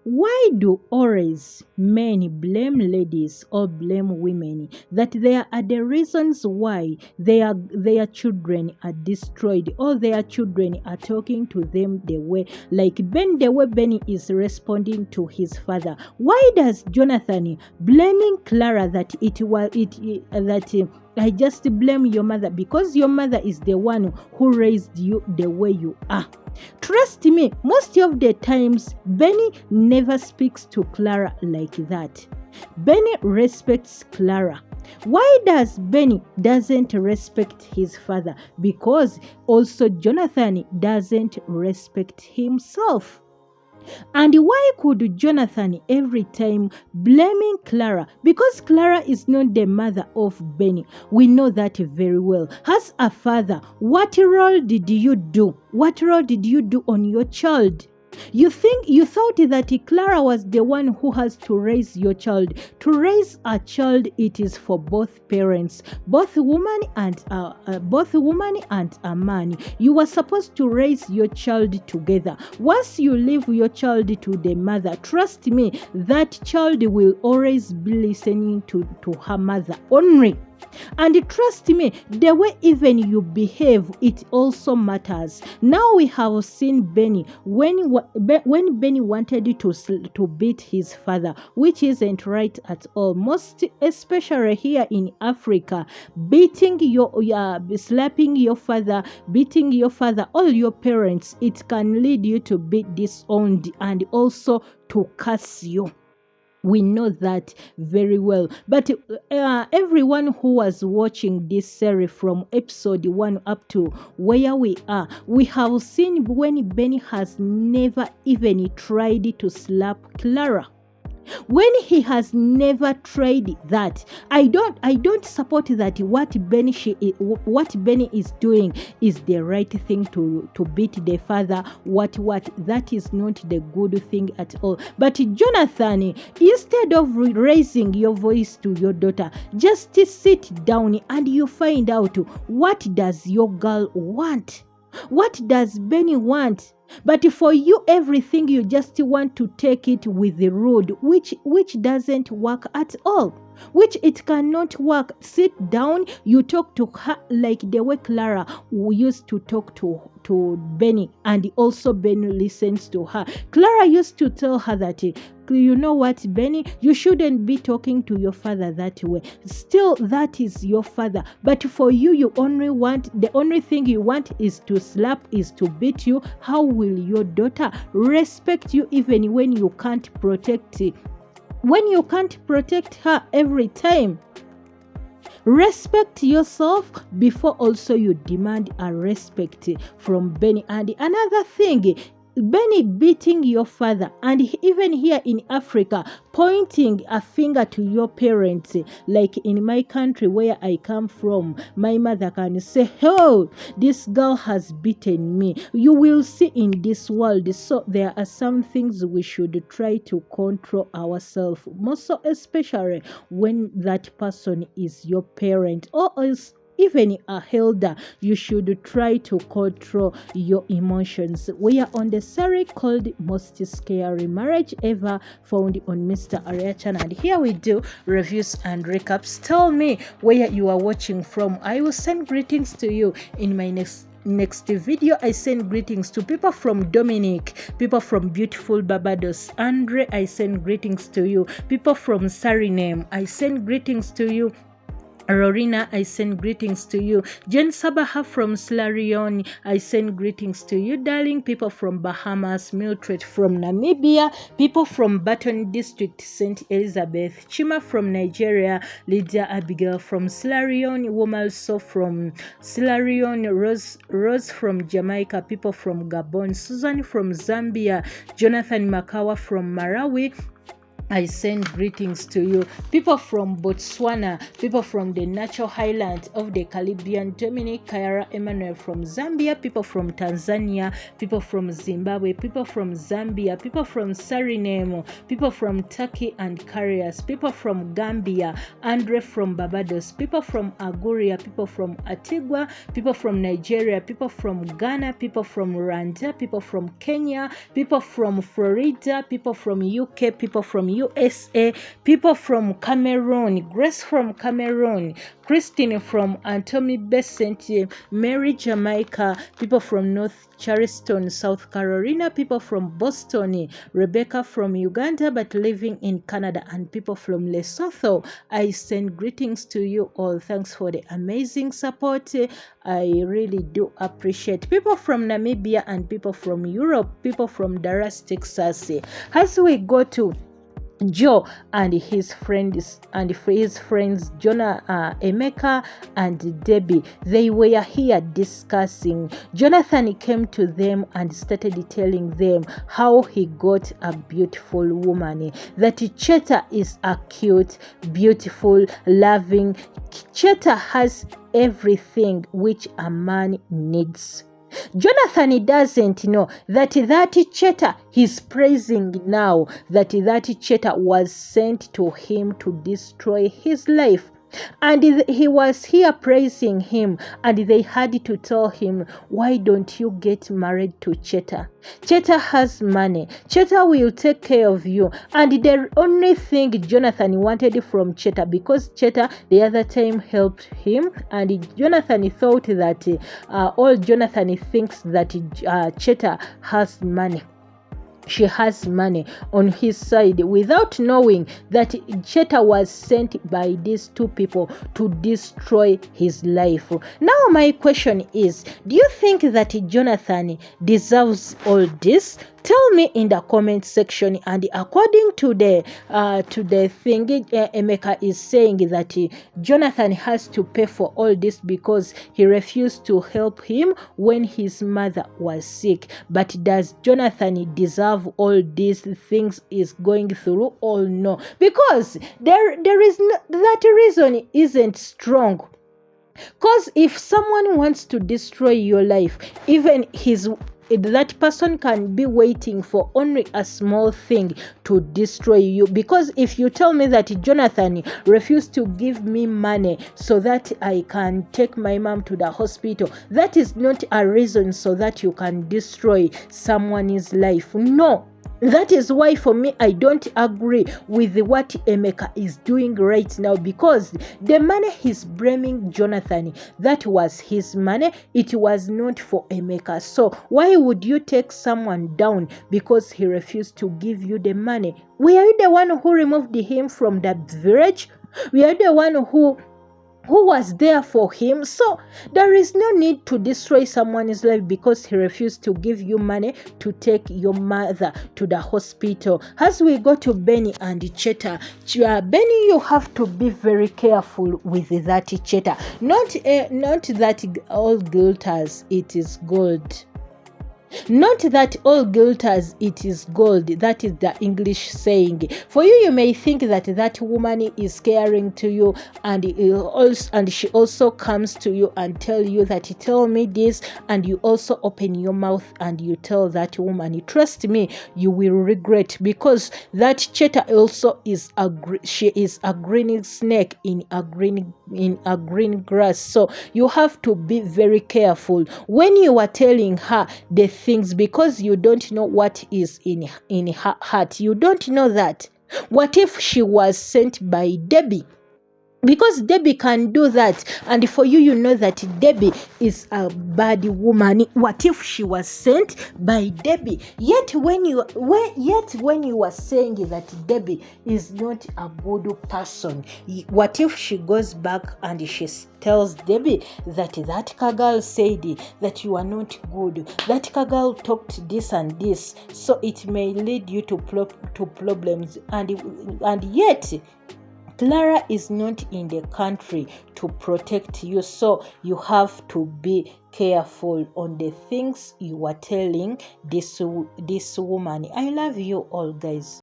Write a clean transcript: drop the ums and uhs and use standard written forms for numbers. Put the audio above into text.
Why do always men blame ladies or blame women that they are the reasons why their children are destroyed or their children are talking to them the way the way Benny is responding to his father? Why does Jonathan blaming Clara that I just blame your mother because your mother is the one who raised you the way you are? Trust me, most of the times, Benny never speaks to Clara like that. Benny respects Clara. Why does Benny doesn't respect his father? Because also Jonathan doesn't respect himself. And why could Jonathan every time blaming Clara? Because Clara is not the mother of Benny. We know that very well. As a father, what role did you do? What role did you do on your child? You thought that Clara was the one who has to raise your child. To raise a child, it is for both parents, both woman and a man. You were supposed to raise your child together. Once you leave your child to the mother, trust me, that child will always be listening to her mother only. And trust me, the way even you behave, it also matters. Now we have seen Benny when Benny wanted to beat his father, which isn't right at all. Most especially here in Africa, slapping your father, beating your father, all your parents, it can lead you to be disowned and also to curse you. We know that very well. But everyone who was watching this series from episode 1 up to where we are, we have seen when Benny has never even tried to slap Clara. When he has never tried that, I don't support that what Benny is doing is the right thing to beat the father. What that is not the good thing at all. But Jonathan, instead of raising your voice to your daughter, just sit down and you find out what does your girl want. What does Benny want? But for you, everything you just want to take it with the rude, which doesn't work at all. Which it cannot work. Sit down, you talk to her like the way Clara used to talk to Benny, and also Benny listens to her. Clara used to tell her that, you know what, Benny, you shouldn't be talking to your father that way. Still, that is your father. But for you, the only thing you want is to slap, is to beat you. How will your daughter respect you even when you can't protect it? When you can't protect her every time? Respect yourself before also you demand a respect from Benny. And another thing, Benny beating your father, and even here in Africa, pointing a finger to your parents, like in my country where I come from, my mother can say, oh, this girl has beaten me. You will see in this world. So there are some things we should try to control ourselves, most so especially when that person is your parent or else even a elder. You should try to control your emotions. We are on the series called Most Scary Marriage Ever, found on Mr. Arya channel, and here we do reviews and recaps. Tell me where you are watching from. I will send greetings to you in my next video. I send greetings to people from Dominic, people from beautiful Barbados. Andre, I send greetings to you. People from Suriname, I send greetings to you. Rorina, I send greetings to you. Jen Sabaha from Sierra Leone, I send greetings to you, darling. People from Bahamas, Mildred from Namibia, people from Baton District, St. Elizabeth, Chima from Nigeria, Lydia Abigail from Sierra Leone, Womalso from Sierra Leone, Rose from Jamaica, people from Gabon, Susan from Zambia, Jonathan Makawa from Malawi, I send greetings to you. People from Botswana, people from the natural highlands of the Caribbean, Dominic, Kaira, Emmanuel from Zambia, people from Tanzania, people from Zimbabwe, people from Zambia, people from Suriname, people from Turkey and Carriers, people from Gambia, Andre from Barbados, people from Aguria, people from Antigua, people from Nigeria, people from Ghana, people from Rwanda, people from Kenya, people from Florida, people from UK, people from USA, people from Cameroon, Grace from Cameroon, Christine from Anthony Besant, Mary Jamaica, people from North Charleston, South Carolina, people from Boston, Rebecca from Uganda but living in Canada, and people from Lesotho. I send greetings to you all. Thanks for the amazing support. I really do appreciate people from Namibia and people from Europe, people from Dallas, Texas. As we go to Joe and his friends Jonah, Emeka and Debbie, they were here discussing. Jonathan came to them and started telling them how he got a beautiful woman, that Cheta is a cute, beautiful, loving. Cheta has everything which a man needs. Jonathan doesn't know that Cheta he's praising now, that Cheta was sent to him to destroy his life. And he was here praising him, and they had to tell him, why don't you get married to Cheta? Cheta has money. Cheta will take care of you. And the only thing Jonathan wanted from Cheta, because Cheta the other time helped him, and Jonathan thought that all Jonathan thinks that Cheta has money. She has money on his side, without knowing that Cheta was sent by these two people to destroy his life. Now my question is, do you think that Jonathan deserves all this? Tell me in the comment section. And according to the thing, Emeka is saying that Jonathan has to pay for all this because he refused to help him when his mother was sick. But does Jonathan deserve all these things is going through or no? Because there is no, that reason isn't strong. Because if someone wants to destroy your life, even that person can be waiting for only a small thing to destroy you. Because if you tell me that Jonathan refused to give me money so that I can take my mom to the hospital, that is not a reason so that you can destroy someone's life. No. That is why for me, I don't agree with what Emeka is doing right now, because the money he's blaming Jonathan, that was his money. It was not for Emeka. So why would you take someone down because he refused to give you the money? We are the one who removed him from the village. We are the one who was there for him. So there is no need to destroy someone's life because he refused to give you money to take your mother to the hospital. As we go to Benny and Cheta, Benny, you have to be very careful with that Cheta. Not that all glitters it is gold. Not that all glitters it is gold. That is the English saying. For you, you may think that woman is caring to you, and she also comes to you and tell you that, tell me this, and you also open your mouth and you tell that woman. Trust me, you will regret, because that Cheta also is she is a green snake in a green grass. So you have to be very careful when you are telling her the things, because you don't know what is in her heart. You don't know that. What if she was sent by Debbie? Because Debbie can do that, and for you, you know that Debbie is a bad woman. What if she was sent by Debbie? Yet when you were saying that Debbie is not a good person, what if she goes back and she tells Debbie that Kagal said that you are not good, that Kagal talked this and this, so it may lead you to problems, and yet Clara is not in the country to protect you. So you have to be careful on the things you are telling this woman. I love you all, guys.